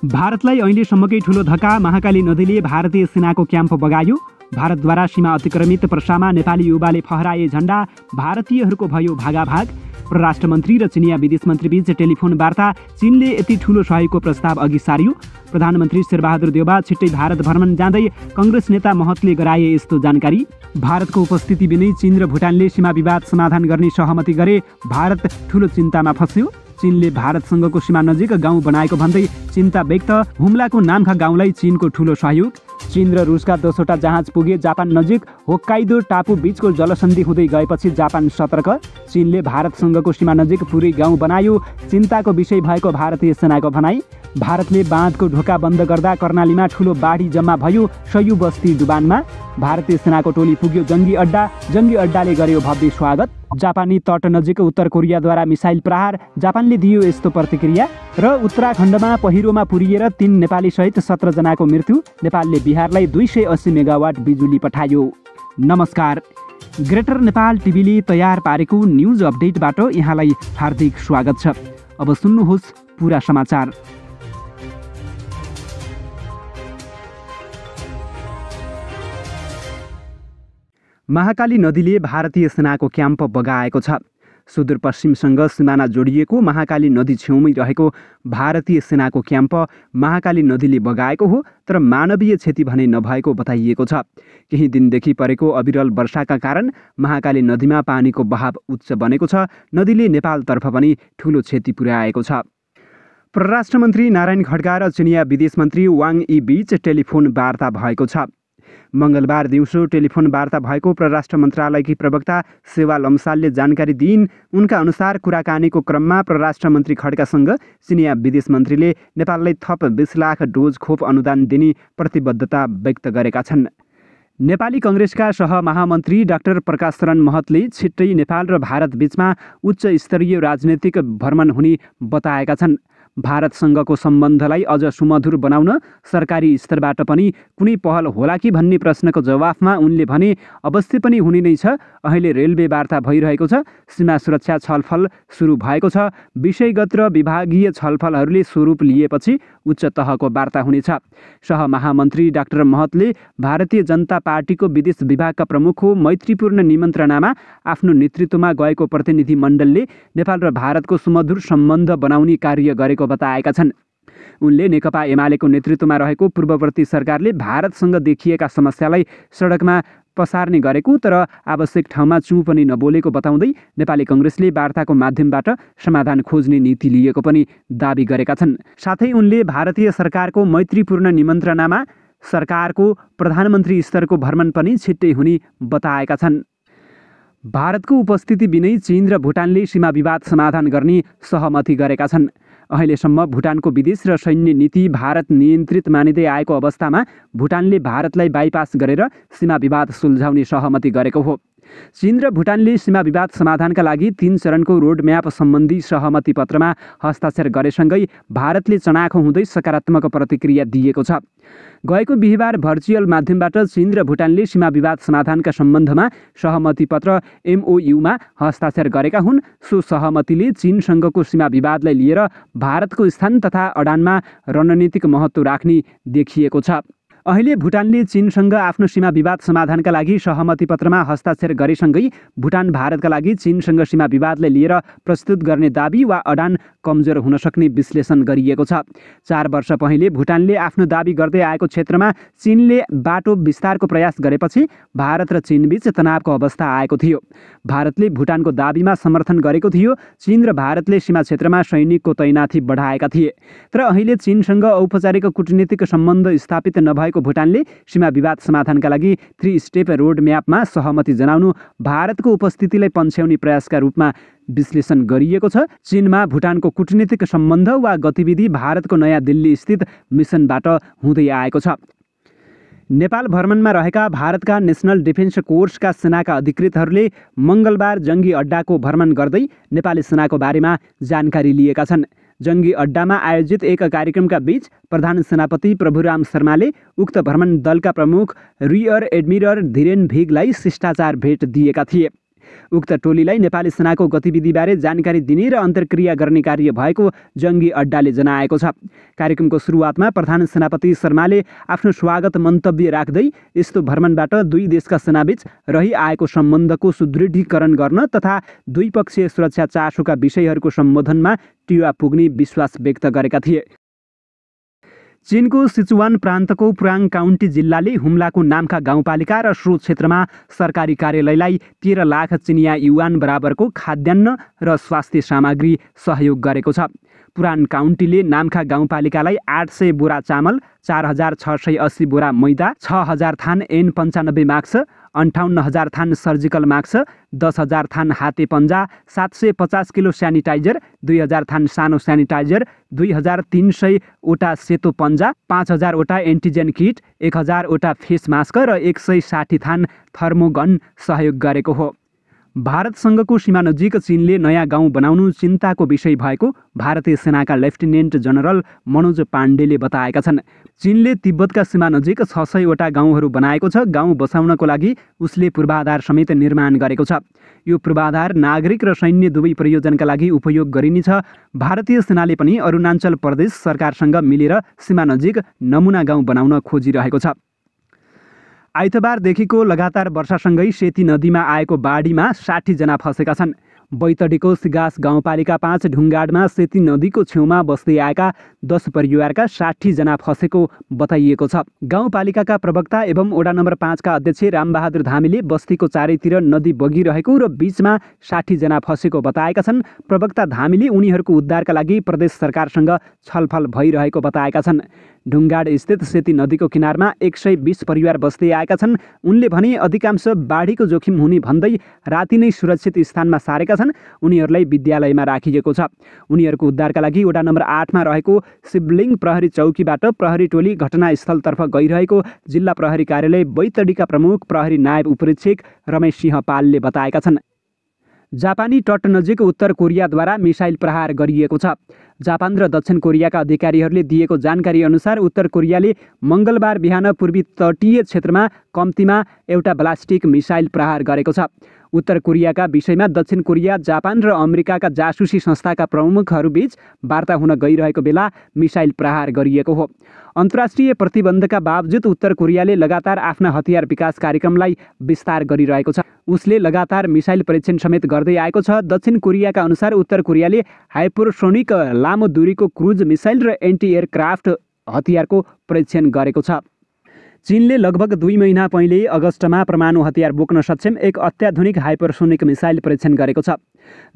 भारतलाई अहिलेसम्मकै ठूलो धक्का। महाकाली नदीले भारतीय सेनाको क्याम्प बगायो। भारतद्वारा सीमा अतिक्रमित पर्सामा नेपाली युवाले फहराए झण्डा। भारतीयहरूको भयो भागाभाग। परराष्ट्र मन्त्री र चिनिया विदेश मन्त्रीबीच टेलिफोन वार्ता। चीनले यति ठूलो सहयोगको प्रस्ताव अघि सार्यो। प्रधानमन्त्री शेरबहादुर देउबा छिट्टै भारत भ्रमण जाँदै कङ्ग्रेस नेता महतले गराए यस्तो जानकारी। भारतको उपस्थिति बिनै चीन र भुटानले सीमा विवाद समाधान गर्ने सहमति गरे। भारत ठूलो चिन्तामा फस्यो। चीनले भारतसँगको सीमा नजिक गाउँ बनाएको भन्दै चिन्ता व्यक्त। हुम्लाको नाम्खा गाउँलाई चीनको ठूलो सहयोग। चीन र रुसका 10वटा जहाज पुगे जापान नजिक। होक्काइदो टापु बीचको जलसन्धि हुँदै गएपछि जापान सतर्क। चीनले भारतसँगको सीमा नजिक पुरै गाउँ बनायो। चिन्ताको विषय भएको भारतीय सेनाको भनाई। भारतले बाँधको ढोका बन्द गर्दा कर्णालीमा ठूलो बाढी जम्मा भयो। सयु बस्ती डुबानमा। भारतीय सेनाको टोली पुग्यो जङ्गी अड्डा। जङ्गी अड्डाले गर्यो भव्य स्वागत। जापानी तट नजिक उत्तर कोरियाद्वारा मिसाइल प्रहार। जापानले दियो यस्तो प्रतिक्रिया। र उत्तराखण्डमा पहिरोमा पुरिएर 3 नेपाली सहित 17 जनाको मृत्यु। नेपालले बिहारलाई 280 मेगावाट बिजुली पठायो। नमस्कार, ग्रेटर नेपाल टिभीले तयार पारेको न्युज अपडेटबाट यहाँलाई हार्दिक स्वागत छ। अब सुन्नुहोस् पुरा समाचार। महाकाली नदीले भारतीय सेनाको क्याम्प बगाएको छ। सुदूरपश्चिमसँग सिमाना जोडिएको महाकाली नदी छेउमै रहेको भारतीय सेनाको क्याम्प महाकाली नदीले बगाएको हो, तर मानवीय क्षति भने नभएको बताइएको छ। केही दिनदेखि परेको अविरल वर्षाका कारण महाकाली नदीमा पानीको बहाव उच्च बनेको छ। नदीले नेपालतर्फ पनि ठूलो क्षति पुर्याएको छ। परराष्ट्र मन्त्री नारायण खड्का र चिनिया विदेश मन्त्री वाङ यी बीच टेलिफोन वार्ता भएको छ। मङ्गलबार दिउँसो टेलिफोन वार्ता भएको परराष्ट्र मन्त्रालयकी प्रवक्ता सेवा लम्सालले जानकारी दिइन्। उनका अनुसार कुराकानीको क्रममा परराष्ट्र मन्त्री खड्कासँग चिनिया विदेश मन्त्रीले नेपाललाई थप 20 लाख डोज खोप अनुदान दिने प्रतिबद्धता व्यक्त गरेका छन्। नेपाली कङ्ग्रेसका सहमहामन्त्री डाक्टर प्रकाश शरण महतले छिट्टै नेपाल र भारत बीचमा उच्च स्तरीय राजनैतिक भ्रमण हुने बताएका छन्। भारतसँगको सम्बन्धलाई अझ सुमधुर बनाउन सरकारी स्तरबाट पनि कुनै पहल होला कि भन्ने प्रश्नको जवाफमा उनले भने अवश्य पनि हुने नै छ। अहिले रेलवे वार्ता भइरहेको छ। सीमा सुरक्षा छलफल सुरु भएको छ। विषयगत र विभागीय छलफलहरूले स्वरूप लिएपछि उच्च तहको वार्ता हुनेछ। सहमहामन्त्री डाक्टर महतले भारतीय जनता पार्टीको विदेश विभागका प्रमुखको मैत्रीपूर्ण निमन्त्रणामा आफ्नो नेतृत्वमा गएको प्रतिनिधि मण्डलले नेपाल र भारतको सुमधुर सम्बन्ध बनाउने कार्य गरेको बताएका छन्। उनले नेकपा एमालेको नेतृत्वमा रहेको पूर्ववर्ती सरकारले भारतसँग देखिएका समस्यालाई सडकमा पसार्ने गरेको तर आवश्यक ठाउँमा चुँ पनि नबोलेको बताउँदै नेपाली कङ्ग्रेसले वार्ताको माध्यमबाट समाधान खोज्ने नीति लिएको पनि दाबी गरेका छन्। साथै उनले भारतीय सरकारको मैत्रीपूर्ण निमन्त्रणामा सरकारको प्रधानमन्त्री स्तरको भ्रमण पनि छिट्टै हुने बताएका छन्। भारतको उपस्थिति बिनै चीन र भुटानले सीमा विवाद समाधान गर्ने सहमति गरेका छन्। अहिलेसम्म भुटानको विदेश र सैन्य नीति भारत नियन्त्रित मानिँदै आएको अवस्थामा भुटानले भारतलाई बाइपास गरेर सीमा विवाद सुल्झाउने सहमति गरेको हो। चीन र भुटानले सीमा विवाद समाधानका लागि 3 चरणको रोडम्याप सम्बन्धी सहमति पत्रमा हस्ताक्षर गरेसँगै भारतले चनाखो हुँदै सकारात्मक प्रतिक्रिया दिएको छ। गएको बिहिबार भर्चुअल माध्यमबाट चीन र भुटानले सीमा विवाद समाधानका सम्बन्धमा सहमति पत्र MOUमा हस्ताक्षर गरेका हुन्। सो सहमतिले चीनसँगको सीमा विवादलाई लिएर भारतको स्थान तथा अडानमा रणनीतिक महत्त्व राख्ने देखिएको छ। अहिले भुटानले चीनसँग आफ्नो सीमा विवाद समाधानका लागि सहमति पत्रमा हस्ताक्षर गरेसँगै भुटान भारतका लागि चीनसँग सीमा विवादलाई लिएर प्रस्तुत गर्ने दाबी वा अडान कमजोर हुन सक्ने विश्लेषण गरिएको छ। 4 वर्ष पहिले भुटानले आफ्नो दाबी गर्दै आएको क्षेत्रमा चीनले बाटो विस्तारको प्रयास गरेपछि भारत र चीनबीच तनावको अवस्था आएको थियो। भारतले भुटानको दाबीमा समर्थन गरेको थियो। चीन र भारतले सीमा क्षेत्रमा सैनिकको तैनाथी बढाएका थिए। तर अहिले चीनसँग औपचारिक कूटनीतिक सम्बन्ध स्थापित नभएको भुटानले सीमा विवाद समाधानका लागि 3 स्टेप रोड म्यापमा सहमति जनाउनु भारतको उपस्थितिलाई पन्छ्याउने प्रयासका रूपमा विश्लेषण गरिएको छ। चीनमा भुटानको कूटनीतिक सम्बन्ध वा गतिविधि भारतको नयाँ दिल्ली स्थित मिसनबाट हुँदै आएको छ। नेपाल भ्रमणमा रहेका भारतका नेसनल डिफेन्स कोर्सका सेनाका अधिकृतहरूले मङ्गलबार जङ्गी अड्डाको भ्रमण गर्दै नेपाली सेनाको बारेमा जानकारी लिएका छन्। जङ्गी अड्डामा आयोजित एक कार्यक्रमका बीच प्रधान सेनापति प्रभुराम शर्माले उक्त भ्रमण दलका प्रमुख रियर एडमिरल धीरेन भिगलाई शिष्टाचार भेट दिएका थिए। उक्त टोलीलाई नेपाली सेनाको गतिविधिबारे जानकारी दिने र अन्तर्क्रिया गर्ने कार्य भएको जङ्गी अड्डाले जनाएको छ। कार्यक्रमको सुरुवातमा प्रधान सेनापति शर्माले आफ्नो स्वागत मन्तव्य राख्दै यस्तो भ्रमणबाट दुई देशका सेनाबीच रहिआएको सम्बन्धको सुदृढीकरण गर्न तथा द्विपक्षीय सुरक्षा चासोका विषयहरूको सम्बोधनमा टिवा पुग्ने विश्वास व्यक्त गरेका थिए। चीनको सिचुवान प्रान्तको पुराङ काउन्टी जिल्लाले हुम्लाको नाम्खा गाउँपालिका र स्रोत क्षेत्रमा सरकारी कार्यालयलाई 13 लाख चिनिया युवान बराबरको खाद्यान्न र स्वास्थ्य सामग्री सहयोग गरेको छ। पुराण काउन्टीले नाम्खा गाउँपालिकालाई 800 बोरा चामल, 4680 बोरा मैदा, 6000 थान N95 मास्क, 58,000 थान सर्जिकल मास्क, 10,000 थान हाते पन्जा, 750 किलो स्यानिटाइजर, 2,000 थान सानो स्यानिटाइजर, 2,300 वटा सेतो पन्जा, 5,000 वटा एन्टिजेन किट, 1,000 वटा फेस मास्क र 160 थान थर्मोगन सहयोग गरेको हो। भारतसँगको सीमा नजिक चीनले नयाँ गाउँ बनाउनु चिन्ताको विषय भएको भारतीय सेनाका लेफ्टिनेन्ट जनरल मनोज पाण्डेले बताएका छन्। चीनले तिब्बतका सीमा नजिक 600 वटा गाउँहरू बनाएको छ। गाउँ बसाउनको लागि उसले पूर्वाधार समेत निर्माण गरेको छ। यो पूर्वाधार नागरिक र सैन्य दुवै प्रयोजनका लागि उपयोग गरिनेछ। भारतीय सेनाले पनि अरुणाञ्चल प्रदेश सरकारसँग मिलेर सीमा नजिक नमुना गाउँ बनाउन खोजिरहेको छ। आइतबारदेखिको लगातार वर्षासँगै सेती नदीमा आएको बाढीमा 60 जना फँसेका छन्। बैतडीको सिगास गाउँपालिका 5 ढुङ्गाडमा सेती नदीको छेउमा बस्दै आएका 10 परिवारका 60 जना फँसेको बताइएको छ। गाउँपालिकाका प्रवक्ता एवं वडा नम्बर 5 का अध्यक्ष रामबहादुर धामीले बस्तीको चारैतिर नदी बगिरहेको र बीचमा 60 जना फँसेको बताएका छन्। प्रवक्ता धामीले उनीहरूको उद्धारका लागि प्रदेश सरकारसँग छलफल भइरहेको बताएका छन्। ढुङ्गाड स्थित सेती नदीको किनारमा 120 परिवार बस्दै आएका छन्। उनले भने अधिकांश बाढीको जोखिम हुने भन्दै राति नै सुरक्षित स्थानमा सारेका छन्। उनीहरूलाई विद्यालयमा राखिएको छ। उनीहरूको उद्धारका लागि वडा नम्बर 8 मा रहेको शिवलिङ प्रहरी चौकीबाट प्रहरी टोली घटनास्थलतर्फ गइरहेको जिल्ला प्रहरी कार्यालय बैतडीका प्रमुख प्रहरी नायब उपरीक्षक रमेश सिंह पालले बताएका छन्। जापानी तट नजिक उत्तर कोरियाद्वारा मिसाइल प्रहार गरिएको छ। जापान र दक्षिण कोरियाका अधिकारीहरूले दिएको जानकारी अनुसार उत्तर कोरियाले मङ्गलबार बिहान पूर्वी तटीय क्षेत्रमा कम्तीमा एउटा ब्लास्टिक मिसाइल प्रहार गरेको छ। उत्तर कोरियाका विषयमा दक्षिण कोरिया, जापान र अमेरिकाका जासुसी संस्थाका प्रमुखहरूबीच वार्ता हुन गइरहेको बेला मिसाइल प्रहार गरिएको हो। अन्तर्राष्ट्रिय प्रतिबन्धका बावजुद उत्तर कोरियाले लगातार आफ्ना हतियार विकास कार्यक्रमलाई विस्तार गरिरहेको छ। उसले लगातार मिसाइल परीक्षण समेत गर्दै आएको छ। दक्षिण कोरियाका अनुसार उत्तर कोरियाले हाइपरसोनिक लामो दूरीको क्रुज मिसाइल र एन्टी एयरक्राफ्ट हतियारको परीक्षण गरेको छ। चीनले लगभग 2 महिना पहिले अगस्टमा परमाणु हतियार बोक्न सक्षम एक अत्याधुनिक हाइपरसोनिक मिसाइल परीक्षण गरेको छ,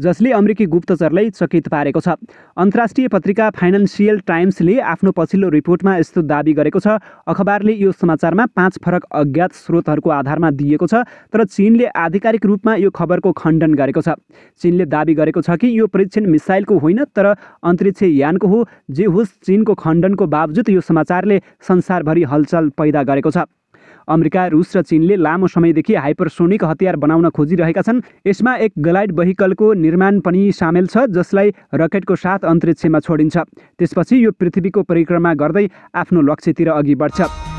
जसले अमेरिकी गुप्तचरलाई चकित पारेको छ। अन्तर्राष्ट्रिय पत्रिका फाइनान्सियल टाइम्सले आफ्नो पछिल्लो रिपोर्टमा यस्तो दाबी गरेको छ। अखबारले यो समाचारमा 5 फरक अज्ञात स्रोतहरूको आधारमा दिएको छ, तर चीनले आधिकारिक रूपमा यो खबरको खण्डन गरेको छ। चीनले दाबी गरेको छ कि यो परीक्षण मिसाइलको होइन तर अन्तरिक्ष यानको हो। जे होस्, चीनको खण्डनको बावजुद यो समाचारले संसारभरि हलचल पैदा गरेको छ। अमेरिका, रुस र चीनले लामो समयदेखि हाइपरसोनिक हतियार बनाउन खोजिरहेका छन्। यसमा एक ग्लाइड भेहिकलको निर्माण पनि सामेल छ, जसलाई रकेटको साथ अन्तरिक्षमा छोडिन्छ। त्यसपछि यो पृथ्वीको परिक्रमा गर्दै आफ्नो लक्ष्यतिर अघि बढ्छ।